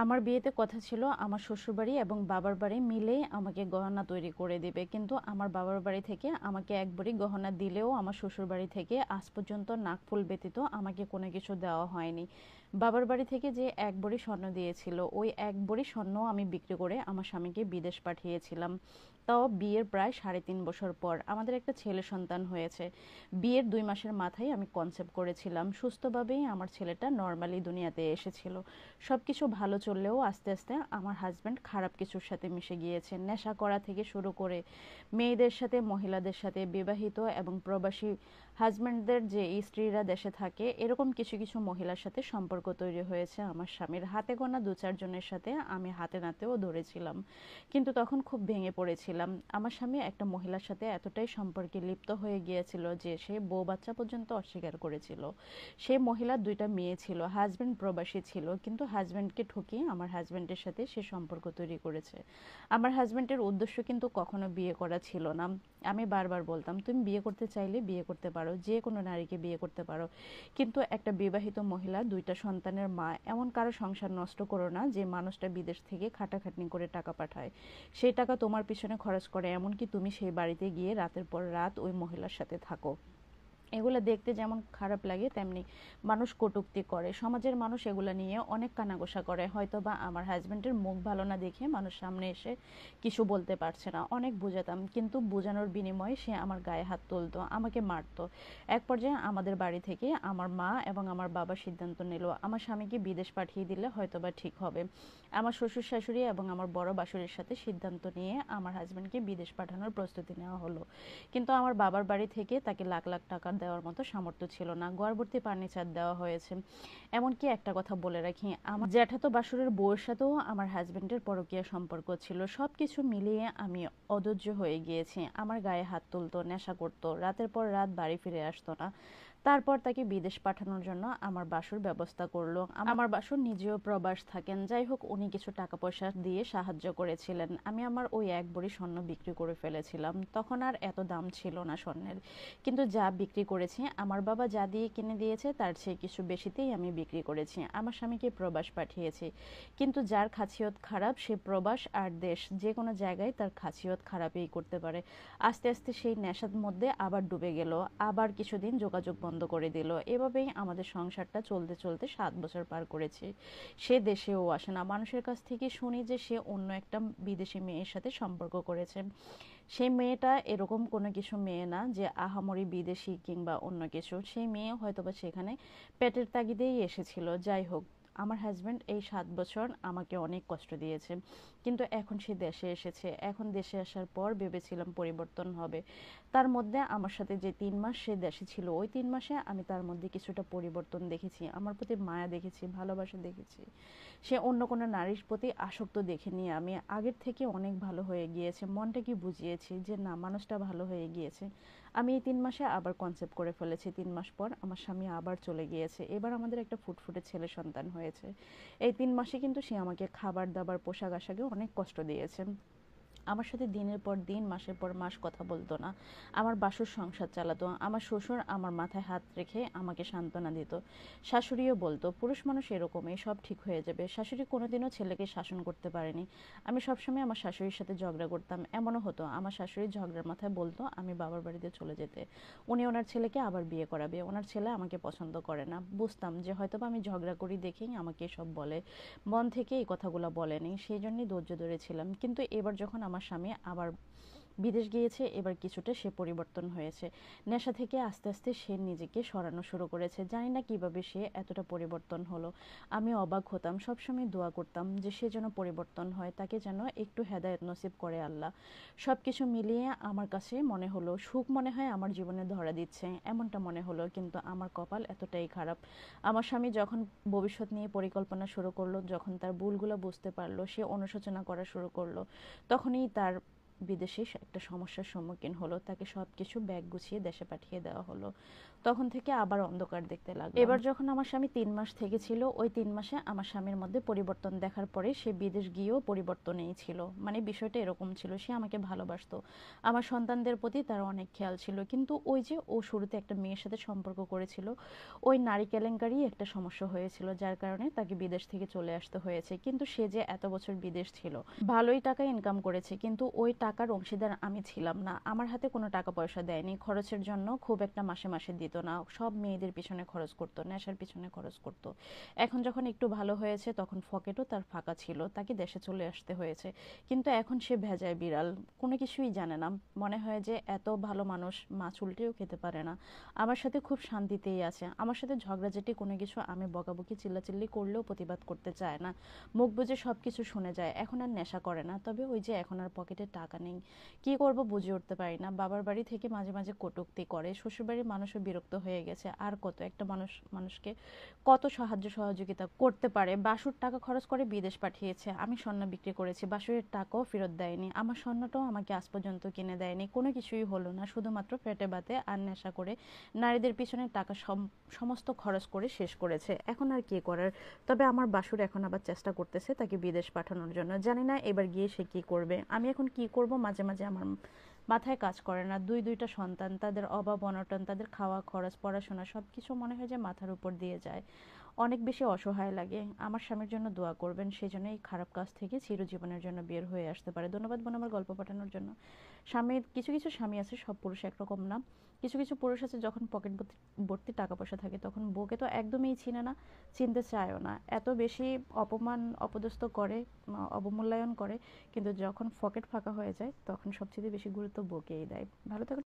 আমার বিয়েতে কথা ছিল আমার শ্বশুরবাড়ি এবং বাবার বাড়ি মিলেই আমাকে গহনা তৈরি করে দিবে, কিন্তু আমার বাবার বাড়ি থেকে আমাকে এক ভরি গহনা দিলেও আমার শ্বশুরবাড়ি থেকে আজ পর্যন্ত নাকফুল ব্যতীত আমাকে কোনো কিছু দেওয়া হয়নি। বাবার বাড়ি থেকে যে এক ভরি স্বর্ণ দিয়েছিল, ওই এক ভরি স্বর্ণ আমি বিক্রি করে আমার স্বামীকে বিদেশ পাঠিয়েছিলাম। তাও বিয়ের প্রায় 3.5 বছর পর আমাদের একটা ছেলে সন্তান হয়েছে। বিয়ের 2 মাসের মাথায় আমি কনসেপ্ট করেছিলাম, সুস্থভাবেই আমার ছেলেটা নর্মালি দুনিয়াতে এসেছিল। সব কিছু ভালো চললেও আস্তে আস্তে আমার হাজব্যান্ড খারাপ কিছুর সাথে মিশে গিয়েছে। নেশা করা থেকে শুরু করে মেয়েদের সাথে, মহিলাদের সাথে, বিবাহিত এবং প্রবাসী হাজব্যান্ডদের যে স্ত্রীরা দেশে থাকে এরকম কিছু কিছু মহিলার সাথে সম্পর্ক তৈরি হয়েছে আমার স্বামীর। হাতে গোনা 2-4 জনের সাথে আমি হাতে নাতেও ধরেছিলাম, কিন্তু তখন খুব ভেঙে পড়েছিলাম। আমার স্বামী একটা মহিলার সাথে এতটাই সম্পর্কে লিপ্ত হয়ে গিয়েছিল যে সে বউ বাচ্চা পর্যন্ত অস্বীকার করেছিল। সে মহিলার 2টা মেয়ে ছিল, হাজব্যান্ড প্রবাসী ছিল, কিন্তু হাজব্যান্ডকে ঠকিয়ে আমার হাজব্যান্ডের সাথে সে সম্পর্ক তৈরি করেছে। আমার হাজব্যান্ডের উদ্দেশ্য কিন্তু কখনো বিয়ে করা ছিল না। আমি বারবার বলতাম, তুমি বিয়ে করতে চাইলে বিয়ে করতে পারো, যে কোনো নারীকে বিয়ে করতে পারো, কিন্তু একটা বিবাহিত মহিলা, 2টা সন্তানের মা, এমন কারো সংসার নষ্ট করো না যে মানুষটা বিদেশ থেকে খাটাখাটনি করে টাকা পাঠায়, সেই টাকা তোমার পিছনে খরচ করে, এমনকি তুমি সেই বাড়িতে গিয়ে রাতের পর রাত ওই মহিলার সাথে থাকো। এগুলো দেখতে যেমন খারাপ লাগে তেমনি মানুষ কটূক্তি করে, সমাজের মানুষ এগুলো নিয়ে অনেক কানাঘোষা করে। হয়তো বা আমার হাজব্যান্ডের মুখ ভালো না দেখে মানুষ সামনে এসে কিছু বলতে পারছে না, অনেক বোঝাতাম, কিন্তু বোঝানোর বিনিময়ে সে আমার গায়ে হাত তুলতো, আমাকে মারতো। এক পর্যায়ে আমাদের বাড়ি থেকে আমার মা এবং আমার বাবা সিদ্ধান্ত নিল আমার স্বামীকে বিদেশ পাঠিয়ে দিলে হয়তো বা ঠিক হবে। আমার শ্বশুর শাশুড়ি এবং আমার বড় বাশুড়ির সাথে সিদ্ধান্ত নিয়ে আমার হাজব্যান্ডকে বিদেশ পাঠানোর প্রস্তুতি নেওয়া হলো। কিন্তু আমার বাবার বাড়ি থেকে তাকে লাখ লাখ টাকা দেওয়ার মতো সামর্থ্য ছিল না। ঘরভর্তি ফার্নিচার দেওয়া হয়েছে। এমনকি একটা কথা বলে রাখি, আমার জ্যাঠাতো বাসুরের বউয়ের সাথেও আমার হাজবেন্ডের পরকীয়া সম্পর্ক ছিল। সবকিছু মিলিয়ে আমি অধৈর্য হয়ে গিয়েছি। আমার গায়ে হাত তুলতো, নেশা করতো, রাতের পর রাত বাড়ি ফিরে আসতো না। তারপর তাকে বিদেশ পাঠানোর জন্য আমার বাসুর ব্যবস্থা করলো। আমার বাসুর নিজেও প্রবাস থাকেন, যাই হোক উনি কিছু টাকা পয়সা দিয়ে সাহায্য করেছিলেন। আমি আমার ওই এক ভরি স্বর্ণ বিক্রি করে ফেলেছিলাম। তখন আর এত দাম ছিল না স্বর্ণের, কিন্তু যা বিক্রি করেছি, আমার বাবা যা দিয়ে কিনে দিয়েছে তার চেয়ে কিছু বেশিতেই আমি বিক্রি করেছি। আমার স্বামীকে প্রবাস পাঠিয়েছি, কিন্তু যার খাসিয়ত খারাপ সে প্রবাস আর দেশ যে কোনো জায়গায় তার খাসিয়ত খারাপই করতে পারে। আস্তে আস্তে সেই নেশার মধ্যে আবার ডুবে গেল, আবার কিছুদিন যোগাযোগ বন্ধ করে দিল। এভাবেই আমাদের সংসারটা চলতে চলতে 7 বছর পার করেছি। সে দেশেও আসে না, মানুষের কাছ থেকে শুনি যে সে অন্য একটা বিদেশি মেয়ের সাথে সম্পর্ক করেছে। সেই মেয়েটা এরকম কোনো কিছু মেয়ে না যে আহামরি বিদেশি কিংবা অন্য কিছু, সেই মেয়ে হয়তোবা সেখানে পেটের তাগিদেই এসেছিল। যাই হোক, আমার হাজব্যান্ড এই 7 বছর আমাকে অনেক কষ্ট দিয়েছে, কিন্তু এখন সে দেশে এসেছে। এখন দেশে আসার পর ভেবেছিলাম পরিবর্তন হবে। তার মধ্যে আমার সাথে যে 3 মাস সে দেশে ছিল, ওই 3 মাসে আমি তার মধ্যে কিছুটা পরিবর্তন দেখেছি, আমার প্রতি মায়া দেখেছি, ভালোবাসা দেখেছি। সে অন্য কোনো নারীর প্রতি আসক্ত দেখিনি। আমি আগের থেকে অনেক ভালো হয়ে গিয়েছে, মনটাকে বুঝিয়েছি যে না, মানুষটা ভালো হয়ে গিয়েছে। আমি এই 3 মাসে আবার কনসেপ্ট করে ফেলেছি। 3 মাস পর আমার স্বামী আবার চলে গিয়েছে। এবার আমাদের একটা ফুটফুটে ছেলে সন্তান হয়েছে। এই 3 মাসে কিন্তু সে আমাকে খাবার দাবার, পোশাক আশাকে অনেক কষ্ট দিয়েছে। আমার সাথে দিনের পর দিন, মাসের পর মাস কথা বলতো না। আমার বাসুর সংসার চালাতো। আমার শ্বশুর আমার মাথায় হাত রেখে আমাকে সান্ত্বনা দিত। শাশুড়িও বলতো পুরুষ মানুষ এরকমই, সব ঠিক হয়ে যাবে। শাশুড়ি কোনোদিনও ছেলেকে শাসন করতে পারেনি। আমি সবসময় আমার শাশুড়ির সাথে ঝগড়া করতাম। এমনও হতো আমার শাশুড়ি ঝগড়ার মাথায় বলতো আমি বাবার বাড়িতে চলে যেতে, উনি ওনার ছেলেকে আবার বিয়ে করাবে, ওনার ছেলে আমাকে পছন্দ করে না। বুঝতাম যে হয়তো আমি ঝগড়া করি দেখেই আমাকে সব বলে, মন থেকে এই কথাগুলো বলেনি, সেই জন্যই ধৈর্য ধরেছিলাম। কিন্তু এবার যখন আমার স্বামী আবার বিদেশ গিয়েছে, এবার কিছুটা সে পরিবর্তন হয়েছে। নেশা থেকে আস্তে আস্তে সে নিজেকে সরানো শুরু করেছে। জানি না কিভাবে সে এতটা পরিবর্তন হলো। আমি অবাক হতাম, সবসময় দোয়া করতাম যে সে যেন পরিবর্তন হয়, তাকে যেন একটু হেদায়েত নসিব করে আল্লাহ। সব কিছু মিলিয়ে আমার কাছে মনে হলো সুখ মনে হয় আমার জীবনে ধরা দিচ্ছে, এমনটা মনে হলো। কিন্তু আমার কপাল এতটাই খারাপ। আমার স্বামী যখন ভবিষ্যৎ নিয়ে পরিকল্পনা শুরু করলো, যখন তার ভুলগুলো বুঝতে পারলো, সে অনুশোচনা করা শুরু করলো, তখনই তার বিদেশে একটা সমস্যার সম্মুখীন হলো, তাকে সবকিছু ব্যাগ গুছিয়ে দেশে পাঠিয়ে দেওয়া হলো। তখন থেকে আবার অন্ধকার দেখতে লাগলো। এবার যখন আমার স্বামী 3 মাস থেকেছিল, ওই 3 মাসে আমার স্বামীর মধ্যে পরিবর্তন দেখার পরে সে বিদেশ গিয়েও পরিবর্তনই ছিল। মানে বিষয়টা এরকম ছিল, সে আমাকে ভালোবাসতো, আমার সন্তানদের প্রতি তার অনেক খেয়াল ছিল, কিন্তু ওই যে ও শুরুতে একটা মেয়ের সাথে সম্পর্ক করেছিল, ওই নারী কেলেঙ্কারি একটা সমস্যা হয়েছিল, যার কারণে তাকে বিদেশ থেকে চলে আসতে হয়েছে। কিন্তু সে যে এত বছর বিদেশ ছিল, ভালোই টাকা ইনকাম করেছে, কিন্তু ওই টাকার অংশীদার আমি ছিলাম না। আমার হাতে কোনো টাকা পয়সা দেয়নি, খরচের জন্য খুব একটা মাসে মাসে দিত না, সব মেয়েদের পিছনে খরচ করতো, নেশার পিছনে খরচ করতো। এখন যখন একটু ভালো হয়েছে তখন পকেটও তার ফাঁকা ছিল, তাকে দেশে চলে আসতে হয়েছে। কিন্তু এখন সে ভেজায় বিড়াল, কোনো কিছুই জানে না, মনে হয় যে এত ভালো মানুষ মাছ উল্টেও খেতে পারে না। আমার সাথে খুব শান্তিতেই আছে, আমার সাথে ঝগড়াঝাটি কোনো কিছু আমি বকাবকি চিল্লাচিল্লি করলেও প্রতিবাদ করতে চায় না, মুখ বুজে সব কিছু শুনে যায়। এখন আর নেশা করে না, তবে ওই যে এখন আর পকেটে টাকা নেই, কি করব বুঝে উঠতে পারি না। বাবার বাড়ি থেকে মাঝে মাঝে কটূক্তি করে, শ্বশুরবাড়ির মানুষও বিরক্ত হয়ে গেছে। আর কত একটা মানুষকে কত সাহায্য সহযোগিতা করতে পারে। বাসুর টাকা খরচ করে বিদেশ পাঠিয়েছে, আমি স্বর্ণ বিক্রি করেছি, বাসুরের টাকাও ফেরত দেয়নি, আমার স্বর্ণটাও আমাকে আজ পর্যন্ত কিনে দেয়নি, কোনো কিছুই হলো না, শুধুমাত্র পেটে বাতে আর নেশা করে নারীদের পিছনে টাকা সমস্ত খরচ করে শেষ করেছে। এখন আর কি করার। তবে আমার বাসুর এখন আবার চেষ্টা করতেছে তাকে বিদেশ পাঠানোর জন্য, জানি না এবার গিয়ে সে কি করবে। আমি এখন কি করব মাঝে মাঝে আমার মাথায় কাজ করে না। দুইটা সন্তান, তাদের অভাব অনটন, তাদের খাওয়া খরচ, পড়াশোনা সবকিছু মনে হয় যে মাথার উপর দিয়ে যায়, অনেক বেশি অসহায় লাগে। আমার স্বামীর জন্য দোয়া করবেন, সেই জন্য এই খারাপ কাজ থেকে চিরজীবনের জন্য বের হয়ে আসতে পারে। ধন্যবাদ বোন আমার গল্প পাঠানোর জন্য। স্বামীর কিছু কিছু স্বামী আছে, সব পুরুষ একরকম না। কিছু কিছু পুরুষ আছে যখন পকেট ভর্তি টাকা পয়সা থাকে তখন বউকে তো একদমই চিনে না, চিনতে চায়ও না, এত বেশি অপমান অপদস্থ করে, অবমূল্যায়ন করে। কিন্তু যখন পকেট ফাঁকা হয়ে যায় তখন সবচেয়ে বেশি গুরুত্ব বউকেই দেয়। ভালো থাকুন।